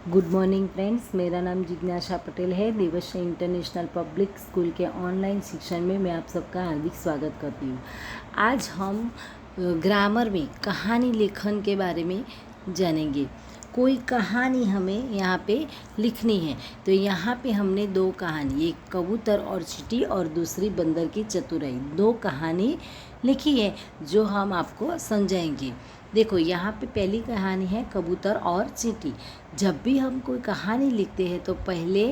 Good morning friends, मेरा नाम जिज्ञासा पटेल है। दिवस इंटरनेशनल पब्लिक स्कूल के ऑनलाइन शिक्षण में मैं आप सबका हार्दिक स्वागत करती हूँ। आज हम ग्रामर में कहानी लेखन के बारे में जानेंगे। कोई कहानी हमें यहाँ पे लिखनी है, तो यहाँ पे हमने दो कहानी, एक कबूतर और चींटी और दूसरी बंदर की चतुराई, दो कहानी लिखी है जो हम आपको समझाएंगे। देखो, यहाँ पे पहली कहानी है कबूतर और चींटी। जब भी हम कोई कहानी लिखते हैं तो पहले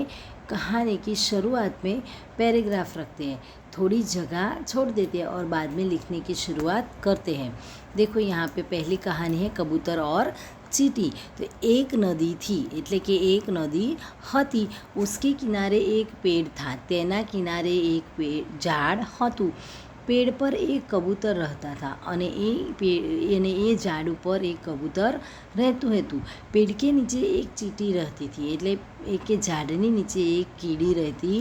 कहानी की शुरुआत में पैराग्राफ रखते हैं, थोड़ी जगह छोड़ देते हैं और बाद में लिखने की शुरुआत करते हैं। देखो, यहाँ पे पहली कहानी है कबूतर और चींटी। तो एक नदी थी, એટલે કે એક નદી હતી, उसके किनारे एक पेड़ था, તેના કિનારે એક ઝાડ હતું। पेड़ पर एक कबूतर रहता था અને એ ઝાડ ઉપર એક કબૂતર રહેતું હતું। पेड़ के नीचे एक चींटी रहती थी, એટલે કે ઝાડની નીચે एक कीड़ी रहती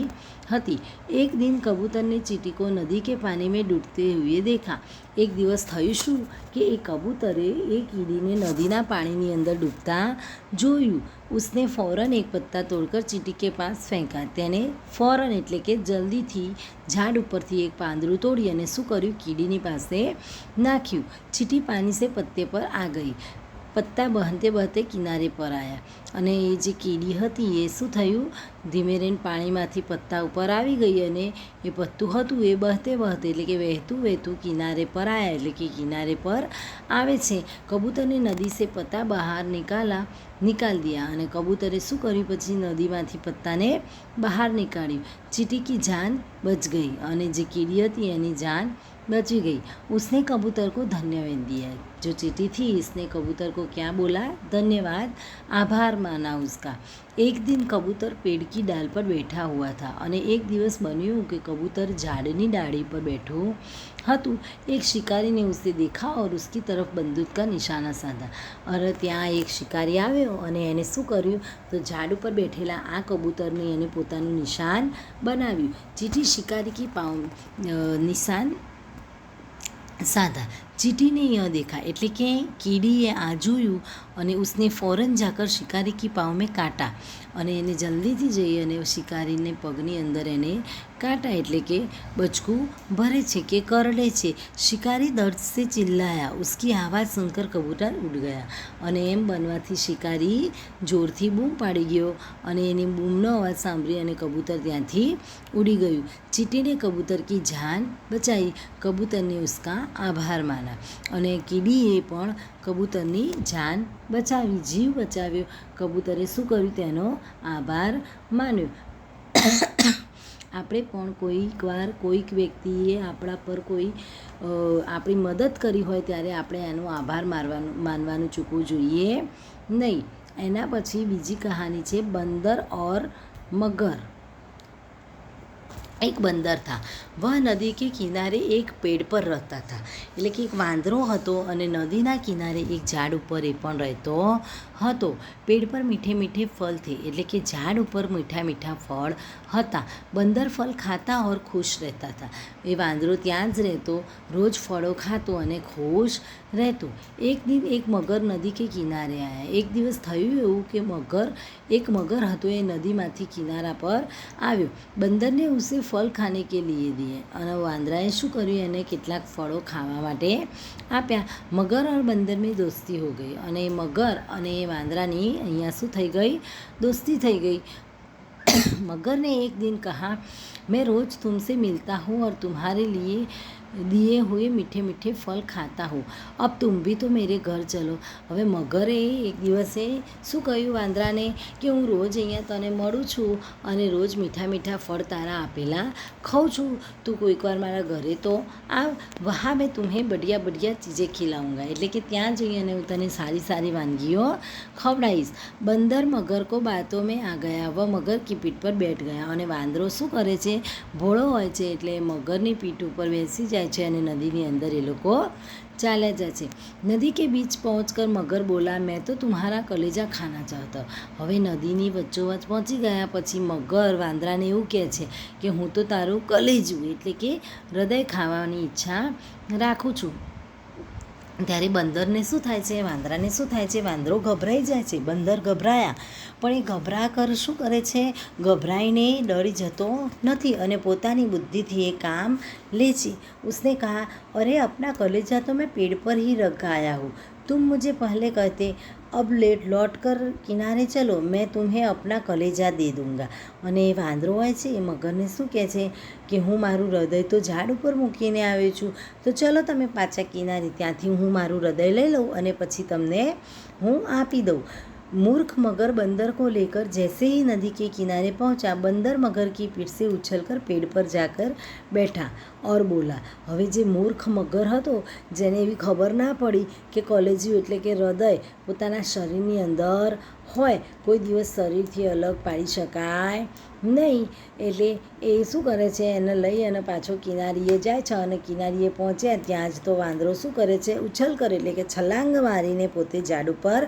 હતી। एक दिन कबूतर ने चींटी को नदी के पानी में डूबते हुए देखा। एक दिवस थयुं शुं कि एक कबूतरे एक कीड़ीने नदीना पाણીની અંદર डूबता જોયું। उसने फ़ौरन एक पत्ता तोड़कर चींटी के पास फेंका। તેને ફોરન એટલે કે જલ્દીથી ઝાડ ઉપરથી એક પાંદડું તોડી અને શું કર્યું, કીડીની પાસે નાખ્યું। ચીંટી પાણી से पत्ते पर आ गई। पत्ता बहते बहते किनारे पर आया અને એ જે કીડી હતી એ શું થયું, ધીમે રહીને પાણીમાંથી પત્તા ઉપર આવી ગઈ અને એ પત્તું હતું એ બહતે બહતે એટલે કે વહેતું વહેતું કિનારે પર આવ્યા, એટલે કે કિનારે પર આવે છે। કબૂતરને નદી સે પત્તા બહાર નિકાલ દિયા અને કબૂતરે શું કર્યું, પછી નદીમાંથી પત્તાને બહાર નીકાળ્યું। ચીંટી કી જાન બચ ગઈ અને જે કીડી હતી એની જાન बच गई। उसने कबूतर को धन्यवाद दिया। जो चींटी थी इसने कबूतर को क्या बोला, धन्यवाद, आभार माना उसका। एक दिन कबूतर पेड़ की डाल पर बैठा हुआ था અને एक दिवस बन्યું कि कबूतर झाड़नी डाड़ी पर बैठो હતું। एक शिकारी ने उसे देखा और उसकी तरफ बंदूक का निशाना साधा। और ત્યાં એક શિકારી આવ્યો અને એને શું કર્યું, તો ઝાડ ઉપર બેઠેલા આ કબૂતરને એને પોતાનું નિશાન બનાવ્યું। ચીંટી शिकारी की पाँव निशान साधा। चींटी ने यह देखा એટલે કે કીડીએ આ જોયું અને उसने फ़ौरन जाकर शिकारी की पाँव में काटा અને એને જલ્દીથી જઈ અને શિકારીને પગની અંદર એને કાંટા એટલે કે બચકું ભરે છે કે કરડે છે। शिकारी दर्द से चिल्लाया। उसकी आवाज़ सुनकर कबूतर उड़ गया અને એમ બનવાથી શિકારી જોરથી બૂમ પાડી ગયો અને એની બૂમનો અવાજ સાંભળી અને કબૂતર ત્યાંથી ઉડી ગયું। चींटी ने कबूतर की जान बचाई। कबूतर ने उसका आभार माना અને કીડીએ પણ કબૂતરની જાન બચાવી, જીવ બચાવ્યો। કબૂતરે શું કર્યું, તેનો આભાર માન્યો। આપણે પણ કોઈક વાર કોઈક વ્યક્તિએ આપણા પર કોઈ આપણી મદદ કરી હોય ત્યારે આપણે એનો આભાર માનવાનું ચૂકવું જોઈએ નહીં। એના પછી બીજી કહાની છે बंदर और मगर। एक बंदर था, वह नदी के किनारे एक पेड़ पर रहता था। એટલે કે એક વાંદરો હતો અને નદીના કિનારે એક ઝાડ ઉપર એ પણ રહેતો હતો। પેડ પર મીઠે મીઠે ફળ थे, એટલે કે ઝાડ ઉપર મીઠા મીઠા ફળ હતા। બંદર ફળ ખાતા और खुश रहता था। એ વાંદરો ત્યાં જ રહેતો, રોજ ફળો ખાતો અને ખુશ રહેતો। એક દિન એક મગર નદી કે કિનારે આયા। એક દિવસ થયું એવું કે એક મગર હતો એ નદીમાંથી કિનારા પર આવ્યો। બંદરને ઉસે ફળ ખાને કે લીએ દિए અને વાંદરાએ શું કર્યું, એને કેટલાક ફળો ખાવા માટે આપ્યા। મગર और બંદર में दोस्ती हो गई અને મગર અને વાંદરાની અહીંયા શું થઈ ગઈ, दोस्ती થઈ गई। मगर ने एक दिन कहा, मैं रोज़ तुमसे मिलता हूँ और तुम्हारे लिए दिए हुए मीठे मीठे फल खाता हूँ। अब तुम भी तो मेरे घर चलो। હવે મગરે એક દિવસે શું કહ્યું વાંદરાને કે હું રોજ અહીંયા તને મળું છું અને રોજ મીઠા મીઠા ફળ તારા આપેલા ખાઉં છું, તું કોઈક વાર મારા ઘરે તો આવ, વહાં મેં तुम्हें बढ़िया बढ़िया चीज़ें खिलाऊंगा, એટલે કે ત્યાં જઈ અને હું તને સારી સારી વાનગીઓ ખવડાવીશ। બંદર મગર કો બાતોं में आ गया। वह मगर की पीठ पर बैठ गया અને વાંદરો શું કરે છે, ભોળો હોય છે એટલે મગરની પીઠ ઉપર બેસી જાય છે અને નદીની અંદર એ લોકો ચાલ્યા જાય છે। નદી કે બીચ પહોંચकर મગર બોલા, मैं तो तुम्हारा कलेजा खाना चाहता हूँ। હવે નદીની વચ્ચોવચ પહોંચી ગયા પછી મગર વાંદરાને એવું કહે છે કે હું તો તારું કલેજું એટલે કે હૃદય ખાવાની ઈચ્છા રાખું છું। ત્યારે બંદરને શું થાય છે, વાંદરાને શું થાય છે, વાંદરો ગભરાઈ જાય છે, બંદર ગભરાયા. પણ એ શું કરે છે, ગભરાઈને ડરી જતો નથી અને પોતાની બુદ્ધિથી એ કામ લે છે. उसने कहा, अरे अपना कलेजा तो मैं पेड़ पर ही रख आया हूँ, तुम मुझे पहले कहते, अब लौट कर किनारे चलो, मैं तुम्हें अपना कलेजा दे दूँगा. અને એ વાંદરો હોય છે એ મગરને શું કહે છે કે હું મારું હૃદય તો ઝાડ ઉપર મૂકીને આવ્યો છું, તો ચલો તમે પાછા કિનારે, ત્યાંથી હું મારું હૃદય લઈ લઉં અને પછી તમને હું આપી દઉં. मूर्ख मगर बंदर को लेकर जैसे ही नदी के किनारे पहुंचा, बंदर मगर की पीठ से उछलकर पेड़ पर जाकर बैठा और बोला. હવે જે મૂર્ખ મગર હતો, જેને એવી ખબર ના પડી કે કલેજું એટલે કે હૃદય પોતાના શરીરની અંદર હોય, કોઈ દિવસ શરીરથી અલગ પાડી શકાય નહીં, એટલે એ શું કરે છે, એને લઈ અને પાછો કિનારીએ જાય છે અને કિનારીએ પહોંચ્યા ત્યાં જ તો વાંદરો શું કરે છે, ઉછલ કરે એટલે કે છલાંગ મારીને પોતે ઝાડ ઉપર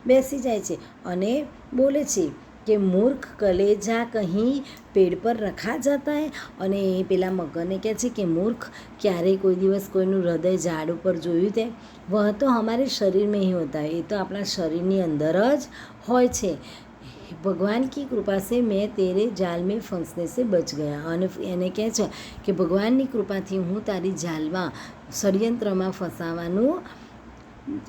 બેસી જાય છે અને બોલે છે કે મૂર્ખ કલેજા કહી પેડ પર રખા જતા હે. અને એ પેલા મગરને કહે છે કે મૂર્ખ, ક્યારેય કોઈ દિવસ કોઈનું હૃદય ઝાડ ઉપર જોયું તે? વહ તો હમારે શરીર में ही होता है, એ તો આપણા શરીરની અંદર જ હોય છે. ભગવાન કી કૃપા સે મેં તેરે જાલ મેં ફંસને સે બચ ગયા. અને એને કહે છે કે ભગવાનની કૃપાથી હું તારી જાલમાં, ષડયંત્રમાં ફસાવાનું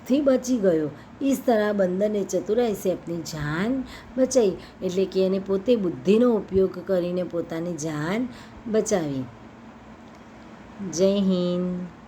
થી બચી ગયો. इस तरह बंदर ने चतुराई से अपनी जान बचाई, એટલે કે એને પોતે બુદ્ધિનો ઉપયોગ કરીને પોતાની જાન બચાવી. જય હિન્દ.